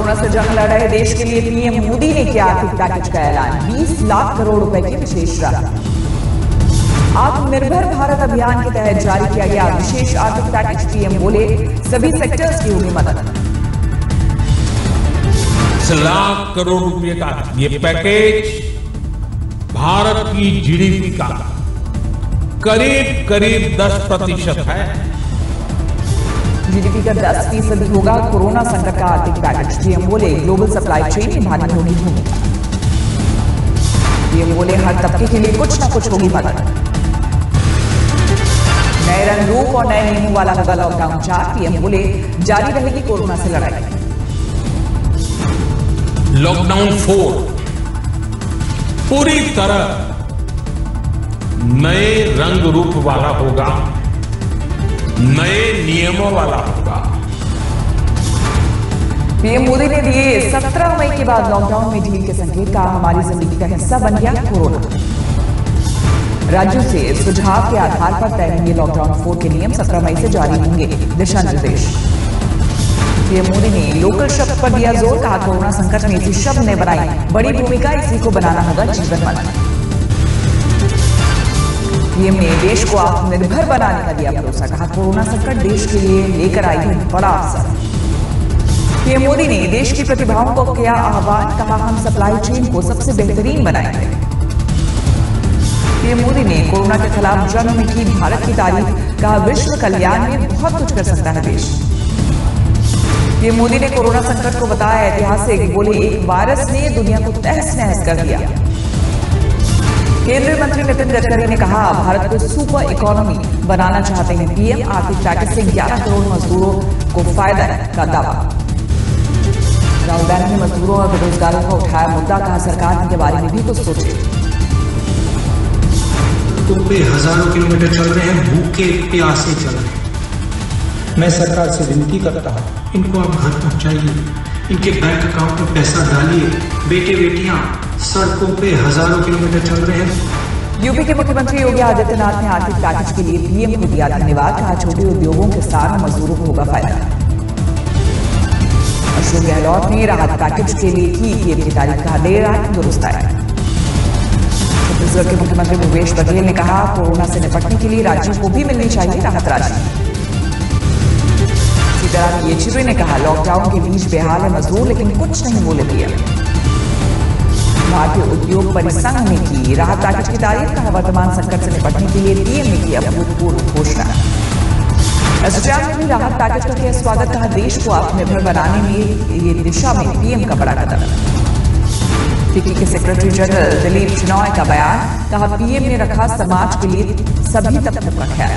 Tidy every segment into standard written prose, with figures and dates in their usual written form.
Corona से जंग लड़ रहे देश के लिए पीएम मोदी ने किया आर्थिक पैकेज का ऐलान। 20 लाख करोड़ रुपए की विशेष राहत। आत्मनिर्भर भारत अभियान के तहत जारी किया गया विशेष आर्थिक पैकेज। पीएम बोले सभी सेक्टर्स की होगी मदद। 10 लाख करोड़ रुपए का ये पैकेज भारत की जीडीपी का करीब 10% है। जीडीपी का 10% होगा कोरोना संकट का आर्थिक पैकेज। पीएम बोले ग्लोबल सप्लाई चेन निभानी होगी भूमिका। पीएम बोले हर तबके के लिए कुछ न कुछ होगी मदद। नए रंग रूप और नए नियमों वाला होगा लॉकडाउन 4। पीएम बोले जारी रहेगी कोरोना से लड़ाई। लॉकडाउन 4 पूरी तरह नए रंग रूप वाला होगा, नए नियमों वाला होगा। पीएम मोदी ने दिए 17 मई के बाद लॉकडाउन में ढील के संकेत। का हमारी जिंदगी का हिस्सा बन गया कोरोना। राज्यों से सुझाव के आधार पर तय होंगे लॉकडाउन 4 के नियम। 17 मई से जारी होंगे दिशा निर्देश। पीएम मोदी ने लोकल शब्द पर दिया जोर। कहा कोरोना संकट में इसी शब्द ने बनाई बड़ी भूमिका, इसी को बनाना होगा जीवन मन। पीएम ने देश को आत्मनिर्भर बनाने का दिया भरोसा। कहा कोरोना संकट देश के लिए लेकर आई है बड़ा अवसर। पीएम मोदी ने देश की प्रतिभाओं को किया आह्वान। कहा हम सप्लाई चेन को सबसे बेहतरीन बनाएंगे। पीएम मोदी ने कोरोना के खिलाफ जंग में की भारत की तारीफ। कहा विश्व कल्याण में बहुत कुछ कर सकता है देश। पीएम मोदी ने कोरोना संकट को बताया ऐतिहासिक। बोले एक वायरस ने दुनिया को तहस नहस कर दिया। केंद्रीय मंत्री नितिन गडकरी ने कहा भारत को सुपर इकोनॉमी बनाना चाहते हैं पीएम। आर्थिक पैकेज से 11 करोड़ मजदूरों को फायदा का दावा। राहुल गांधी ने मजदूरों और बेरोजगारों का उठाया मुद्दा। कहा सरकार इनके बारे में भी कुछ सोचे। पे हजारों किलोमीटर चल रहे हैं, भूखे प्यासे चल रहे हैं। मैं सरकार से विनती करता हूँ इनको आप घर पहुँचाइए, इनके बैंक अकाउंट में पैसा डालिए। बेटे बेटियां सड़कों पे हजारों किलोमीटर चल रहे हैं। यूपी के मुख्यमंत्री योगी आदित्यनाथ ने आर्थिक पैकेज के लिए पीएम को दिया धन्यवाद। कहा छोटे उद्योगों किसान और मजदूरों को होगा फायदा। अशोक गहलोत ने राहत पैकेज के लिए की पीएम की तारीफ। कहा देर आए दुरुस्त आए। छत्तीसगढ़ के मुख्यमंत्री भूपेश बघेल ने कहा कोरोना से निपटने के लिए राज्यों को भी मिलनी चाहिए राहत राशि। सीताराम येचुरी ने कहा लॉकडाउन के बीच बेहाल है मजदूर, लेकिन कुछ नहीं बोले पीएम। भारतीय उद्योग परिसंघ ने की राहत पैकेज की तारीफ। कहा वर्तमान संकट से निपटने के लिए पीएम ने की अभूतपूर्व घोषणा। एसोचैम ने भी राहत पैकेज का किया स्वागत। कहा देश को आत्मनिर्भर बनाने में ये दिशा में पीएम का बड़ा कदम। फिक्की के सेक्रेटरी जनरल दिलीप चिनॉय का बयान। कहा पीएम ने रखा समाज के लिए सभी तबकों का ख्याल।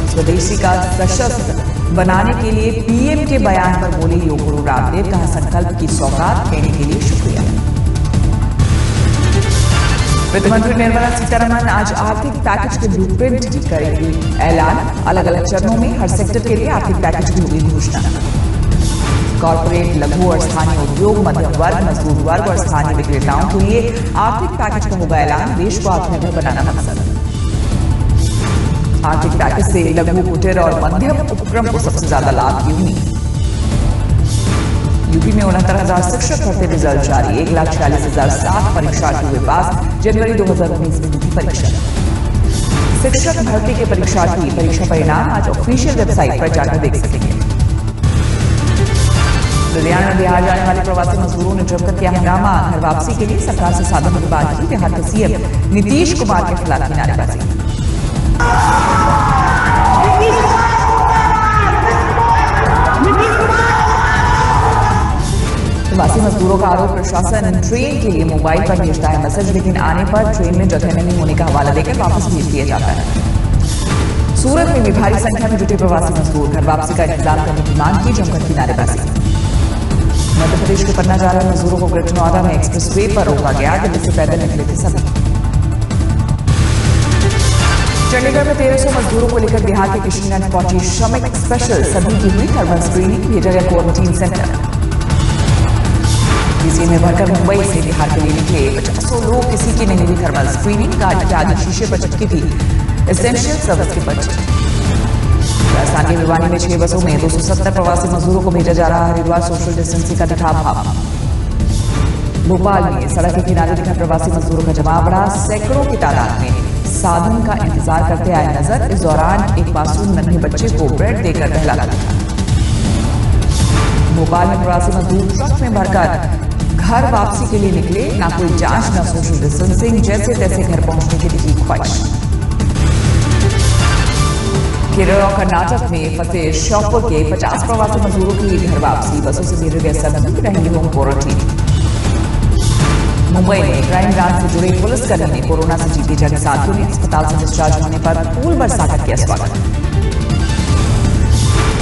स्वदेशी का सशक्त बनाने के लिए पीएम के बयान पर बोले योग गुरु रामदेव। कहा संकल्प की सौगात देने के लिए शुक्रिया। वित्त मंत्री निर्मला सीतारमण आज आर्थिक पैकेज के ब्लूप्रिंट की करेगी ऐलान। अलग अलग चरणों में हर सेक्टर के लिए आर्थिक पैकेज की होगी घोषणा। कॉर्पोरेट, लघु और स्थानीय उद्योग, मध्यम वर्ग, मजदूर वर्ग और स्थानीय विक्रेताओं के लिए आर्थिक पैकेज का होगा ऐलान। देश को आत्मनिर्भर बनाना मकसद। आर्थिक पैकेज से लघु, कुटीर और मध्यम उपक्रम को सबसे ज्यादा लाभ की उम्मीद। यूपी में 69,000 शिक्षक भर्ती रिजल्ट जारी। 1,46,007 परीक्षार्थी हुए पास। जनवरी 2019 में हुई परीक्षा। शिक्षक भर्ती के परीक्षार्थी परीक्षा परिणाम आज ऑफिशियल वेबसाइट पर जाकर देख सकेंगे। लुधियाना में बिहार जाने वाले प्रवासी मजदूरों ने जमकर किया हंगामा। घर वापसी के लिए सरकार से साधनों की बात की। बिहार के सीएम नीतीश कुमार के खिलाफ नारेबाजी। प्रवासी मजदूरों का आरोप प्रशासन ट्रेन के लिए मोबाइल पर भेजता है मैसेज, लेकिन आने पर ट्रेन में जगह नहीं होने का हवाला देकर वापस भेज दिया जाता है। सूरत में भी भारी संख्या में जुटे प्रवासी मजदूर घर वापसी का इंतजाम करने की मांग की। जमकर की नारेबाजी। मध्य प्रदेश के पटना जा रहे मजदूरों को ग्रेटर नोएडा में एक्सप्रेस वे पर रोका गया। दिल्ली से पैदल निकले थे सभी। चंडीगढ़ में 1300 मजदूरों को लेकर बिहार के किशनगंज पहुंची श्रमिक स्पेशल। सभी की हुई थर्मल स्क्रीनिंग। भेजा गया क्वारंटीन सेंटर। किसी में भरकर मुंबई से बिहार के लिए निकले 500 लोग। किसी की नहीं हुई थर्मल स्क्रीनिंग। गाड़ी के आगे शीशे पर चिपकी थी एसेंशियल सर्विस की पर्ची। राजस्थान के भिवानी में 6 बसों में 270 प्रवासी मजदूरों को भेजा जा रहा। हरिद्वार सोशल डिस्टेंसिंग का दिखा भाव। भोपाल में सड़क के किनारे दिखा प्रवासी मजदूरों का जमाव रहा। सैकड़ों की तादाद में साधन का इंतजार करते आए नजर। इस दौरान एक मासूम नन्हे बच्चे को ब्रेड देकर बहलाया था। भोपाल में प्रवासी मजदूर ट्रक में भरकर घर वापसी के लिए निकले। ना कोई जांच न सोशल डिस्टेंसिंग, जैसे तैसे घर पहुंचने की दिखी ख्वाहिश। केरल और कर्नाटक में फंसे श्योपुर के 50 प्रवासी मजदूरों की घर वापसी। बसों से भेजे गए सभी रहेंगे होम क्वारंटीन। मुंबई में क्राइम ब्रांच से जुड़े पुलिसकर्मी ने कोरोना से जीती जंग। साथियों ने अस्पताल से डिस्चार्ज होने पर फूल बरसाकर किया स्वागत।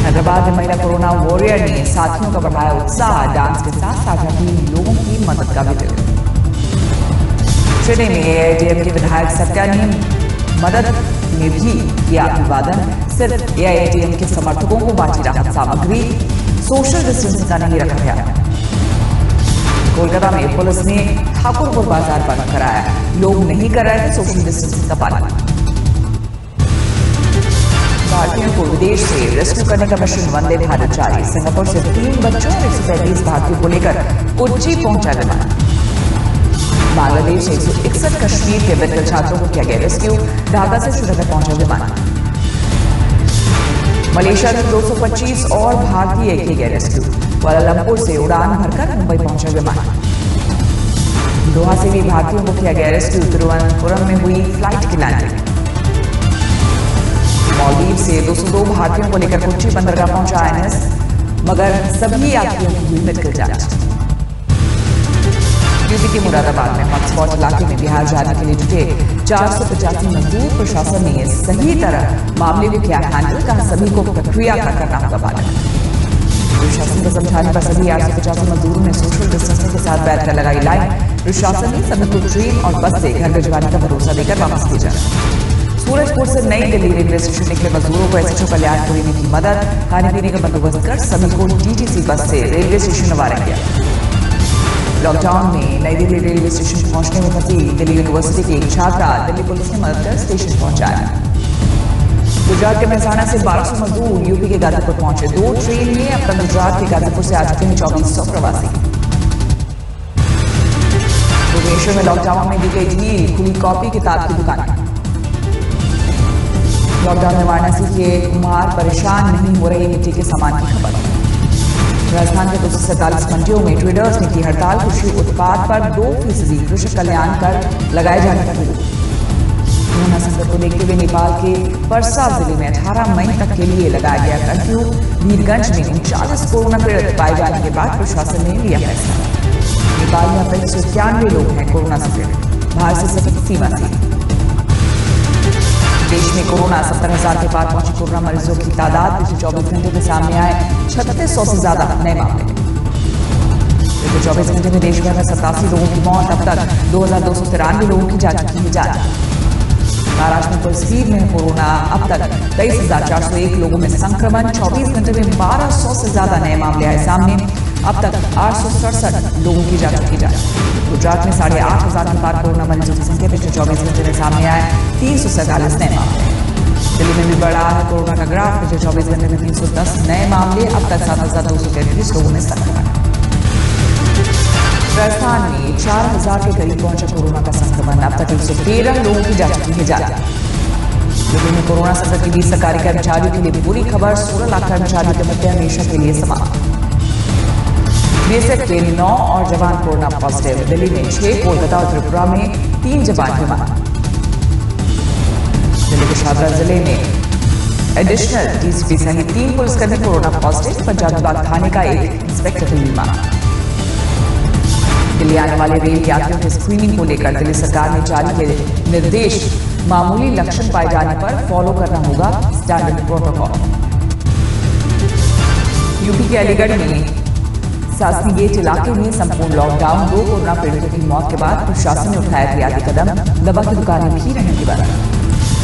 हैदराबाद में महिला कोरोना वॉरियर ने साथियों का बढ़ाया उत्साह। डांस के साथ साझा की लोगों की मदद का वीडियो। चेन्नई में एआईएडीएमके विधायक सत्या ने मदद में भी किया अभिवादन। सिर्फ एआईएडीएमके के समर्थकों को बांटी राहत सामग्री। सोशल डिस्टेंसिंग का नहीं रखा गया। कोलकाता में पुलिस ने ठाकुरपुर बाजार बंद कराया। लोग नहीं कर रहे थे सोशल डिस्टेंसिंग का पालन। भारतीयों को विदेश से रेस्क्यू करने का मिशन वंदे भारत जारी। सिंगापुर से 3 बच्चों और 135 भारतीयों को लेकर कोच्चि पहुंचा विमान। बांग्लादेश से 161 कश्मीर के मेडिकल छात्रों को किया गया रेस्क्यू। ढाका से श्रीनगर पहुंचा विमान। मलेशिया से 225 और भारतीय किए गए रेस्क्यू। कुआलालंपुर से उड़ान भरकर मुंबई पहुंचा विमान। दोहा से भी भारतीयों को किया गया रेस्क्यू। तिरुवनंतपुरम में हुई फ्लाइट की लैंडिंग। मालदीव से 202 भारतीयों को लेकर कोच्चि बंदरगाह पहुंचा आईएनएस, मगर सभी यात्रियों की हुई मेडिकल जांच। यूपी के मुरादाबाद में हॉटस्पॉट इलाके में बिहार जाने के लिए जुटे 485 मजदूर। प्रशासन ने सही तरह मामले को किया हैंडल। कहा सभी को प्रक्रिया का करना होगा पालन। प्रशासन के समझाने पर सभी 885 मजदूरों ने सोशल डिस्टेंसिंग के साथ बैठकर लगाई लाइन। प्रशासन ने सभी को ट्रेन और बस से घर भिजवाने का भरोसा देकर वापस भेजा। सूरजपुर से नई दिल्ली रेलवे स्टेशन निकले मजदूरों को एसएचओ कल्याणपुरी ने की मदद। खाने पीने का बंदोबस्त कर सभी को टीटीसी बस से रेलवे स्टेशन रवाना किया। लॉकडाउन में नई दिल्ली रेलवे स्टेशन पहुंचने में फंसी दिल्ली यूनिवर्सिटी की एक छात्रा दिल्ली पुलिस ने मदद कर स्टेशन पहुंचाया। गुजरात के मेहसाणा से 1200 मजदूर यूपी के गाजीपुर पहुंचे। 2 ट्रेन में अब तक गुजरात के गाजीपुर से आ चुके हैं 2400 प्रवासी। भुवनेश्वर में लॉकडाउन में दी गई ढील। खुली कॉपी किताब की दुकान। लॉकडाउन में वाराणसी के कुमार परेशान नहीं हो रहे मिट्टी के सामान की खबर। राजस्थान के 247 मंडियों में ट्रेडर्स ने की हड़ताल। कृषि उत्पाद पर 2% कृषि कल्याण कर लगाए जाने का विरोध। कोरोना संकट को देखते हुए नेपाल के परसा जिले में 18 मई तक के लिए लगाया गया कर्फ्यू। वीरगंज में 39 कोरोना पीड़ित पाए जाने के बाद प्रशासन ने लिया फैसला। नेपाल में अब तक 191 लोग हैं कोरोना से पीड़ित। बाहर से सख्त सीमा थी। देश में कोरोना 70,000 के पार पहुंची। कोरोना मरीजों की तादाद पिछले 24 घंटे में सामने आए 3600 से ज्यादा नए मामले। पिछले 24 घंटे में देश भर में 87 लोगों की मौत। अब तक 2293 लोगों की जा चुकी है जान। महाराष्ट्र में पुलिस फीड में कोरोना। अब तक 23,401 लोगों में संक्रमण। 24 घंटे में 1200 से ज्यादा नए मामले आए सामने। अब तक 867 लोगों की जा चुकी जांच। गुजरात में 8,500 के पार कोरोना मरीजों की संख्या पिछले 24 घंटे में सामने आए 347 नए मामले। दिल्ली में भी बढ़ा है कोरोना का ग्राफ। पिछले 24 घंटे में 310 नए मामले। अब तक 7,233 लोगों में संक्रमण। राजस्थान में 4,000 के करीब पहुंचा कोरोना का संक्रमण। अब तक 113 लोगों की जा चुकी है जांच। दिल्ली में कोरोना संकट के बीच सरकारी कर्मचारियों के लिए बुरी खबर। 16 लाख कर्मचारियों के भत्ते हमेशा के लिए समाप्त। बीएसएफ के 9 और जवान कोरोना पॉजिटिव। दिल्ली में 6, कोलकाता और त्रिपुरा में 3 जवान बीमार। दिल्ली के शादरा जिले में एडिशनल डीसीपी सहित 3 पुलिसकर्मी कोरोना पॉजिटिव। पंजाब बाग थाने का एक इंस्पेक्टर भी बीमार। दिल्ली आने वाले रेल यात्रियों की स्क्रीनिंग को लेकर दिल्ली सरकार ने जारी किए निर्देश। मामूली लक्षण पाए जाने पर फॉलो करना होगा स्टैंडर्ड प्रोटोकॉल। यूपी के अलीगढ़ में सासनी गेट इलाके में संपूर्ण लॉकडाउन। 2 कोरोना पीड़ितों की मौत के बाद प्रशासन ने उठाया एहतियाती कदम। दवा की दुकानें भी रहेंगी बंद।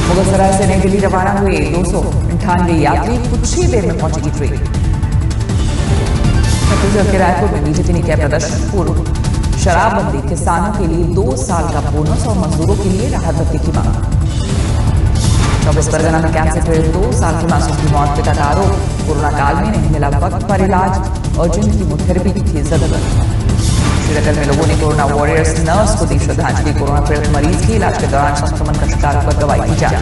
मुगलसराय से नई दिल्ली रवाना हुए 298 यात्री। कुछ ही देर में पहुंचेगी ट्रेन। छत्तीसगढ़ के रायपुर में बीजेपी ने किया प्रदर्शन। पूर्व शराबबंदी। किसानों के लिए 2 साल का बोनस और मजदूरों के लिए राहत भत्ते की मांग। 24 परगना में कैंसर पीड़ित 2 साल की मासूम की मौत पिता का आरोप, कोरोना काल में नहीं मिला वक्त पर इलाज, अर्जेंट कीमोथेरेपी की थी जरूरत। श्रीनगर में लोगों ने कोरोना वॉरियर्स नर्स को दी श्रद्धांजलि, कोरोना पीड़ित मरीज की इलाज के दौरान संक्रमण का शिकार होकर गवाई की जाए।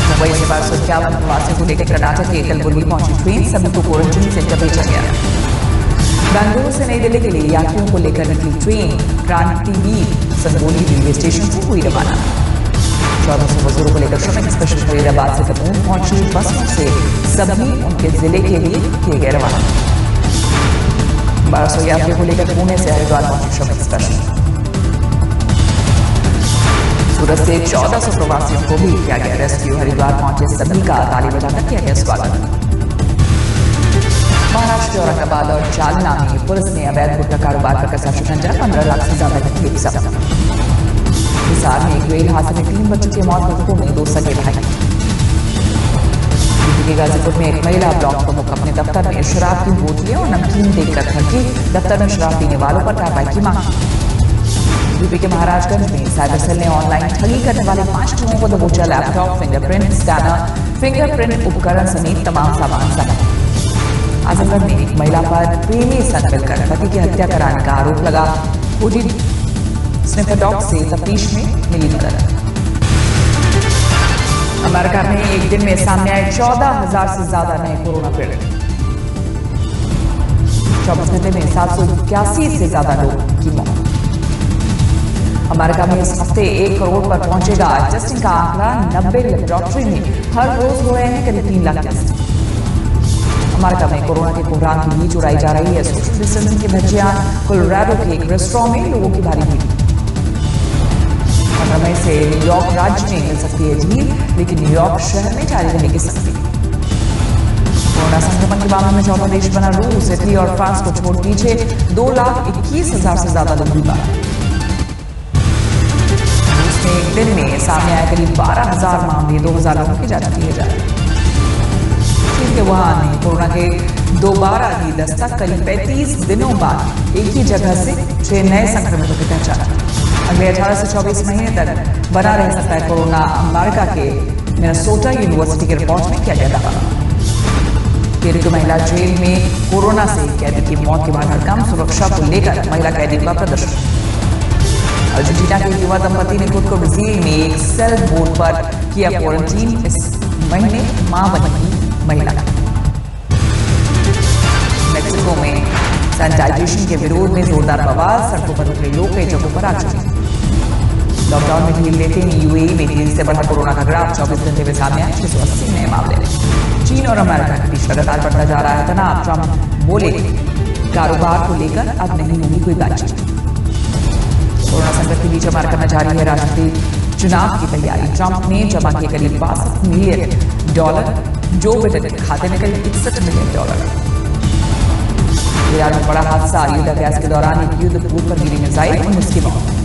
मुंबई से 1251 प्रवासियों को लेकर कर्नाटक के कलबुर्गी पहुंची ट्रेन, सभी को क्वारंटीन सेंटर भेजा गया। बेंगलुरु से नई दिल्ली के लिए यात्रियों को लेकर निकली ट्रेन क्रांतिवीर संगोली रेलवे स्टेशन से हुई रवाना। 1400 मजदूरों को लेकर श्रमिक स्पेशल फरीदाबाद से कपूर पहुंची बसों से सभी उनके जिले के लिए किए गए रवाना। 1200 यात्रियों को लेकर पुणे से हरिद्वार पहुंची श्रमिक स्पेशल। सूरत से 1400 प्रवासियों को भी किया गया रेस्क्यू, हरिद्वार पहुंचे सभी का ताली बजाकर किया गया स्वागत। महाराष्ट्र औरंगाबाद और जालना में पुलिस ने अवैध गुटखा कारोबार पर कसा शिकंजा, 15 लाख से ज्यादा की थी जब्त। हिसार में एक रेल हादसे में 3 बच्चों की मौत, मृतकों में 2 सगे भाई। यूपी के गाजीपुर में एक महिला ब्लॉक प्रमुख अपने दफ्तर में शराब की बोतलें और नमकीन देकर थकी, दफ्तर में शराब पीने वालों पर कार्रवाई की मांग। यूपी के महाराजगंज में साइबर सेल ने ऑनलाइन ठगी करने वाले 5 लोगों को दबोचा, लैपटॉप, फिंगरप्रिंट स्कैनर, फिंगरप्रिंट उपकरण समेत तमाम सामान जब्त। आजमगढ़ में एक महिला पर प्रेमी संग मिलकर पति की हत्या कराने का आरोप लगा, खोजी स्निफर डॉग से तफ्तीश में मिली मदद। अमेरिका में एक दिन में सामने आए 14,000 से ज्यादा नए कोरोना पीड़ित, 24 घंटे में 781 से ज्यादा लोगों की मौत। अमेरिका में इस हफ्ते 1 करोड़ पर पहुंचेगा टेस्टिंग का आंकड़ा, 90 लेबोरेटरी में हर रोज हो रहे हैं करीब 3 लाख टेस्ट। अमेरिका में कोरोना के कोहराम की बीच उड़ाई जा रही है सोशल डिस्टेंसिंग की धज्जियां, कोलोराडो के एक रेस्टोरेंट में लोगों की भारी भीड़। 15 मई से न्यूयॉर्क राज्य में मिल सकती है ढील, लेकिन न्यूयॉर्क शहर में जारी रहेगी सख्ती। कोरोना संक्रमण के मामले में चौथा देश बना रूस, इटली और फ्रांस को छोड़ पीछे 2,21,000 से ज्यादा लोग बीमार। रूस में एक दिन में सामने आए करीब 12,000 मामले, 2,000 लोगों की जांच की जा रही है। चीन के वुहान में कोरोना के दोबारा दी दस्तक, करीब 35 दिनों बाद एक ही जगह से 6 नए संक्रमितों की पहचान। अगले 18 से 24 महीने तक बना रह सकता है कोरोना, अमेरिका के मिनेसोटा यूनिवर्सिटी की रिपोर्ट में किया गया दावा। पेरू महिला जेल में कोरोना से कैदी की मौत के बाद हड़कंप, सुरक्षा को लेकर महिला कैदी का प्रदर्शन। अर्जेंटीना के युवा दंपति ने खुद को ब्राजील में एक सेल बोट पर किया क्वारंटीन, इस महीने मां बनी महिला। मेक्सिको में सैनिटाइजेशन के विरोध में जोरदार बवाल, सड़कों पर उतरे लोग कई जगहों पर आ चुके। लॉकडाउन में ढील देते ही यूएई में तेजी से बढ़ा कोरोना का ग्राफ, 24 घंटे में सामने आए 680 नए मामले। चीन और अमेरिका के बीच लगातार बढ़ता जा रहा है तनाव, ट्रंप बोले कारोबार को लेकर अब नहीं होगी कोई बातचीत। कोरोना संकट के बीच अमेरिका में जारी है राष्ट्रपति चुनाव की तैयारी, ट्रंप ने जमा किए करीब $62 मिलियन, जो बिडेन के खाते में करीब $61 मिलियन। ईरान में बड़ा हादसा, युद्ध अभ्यास के दौरान एक युद्ध पोत पर गिरी मिसाइल, 19 की मौत।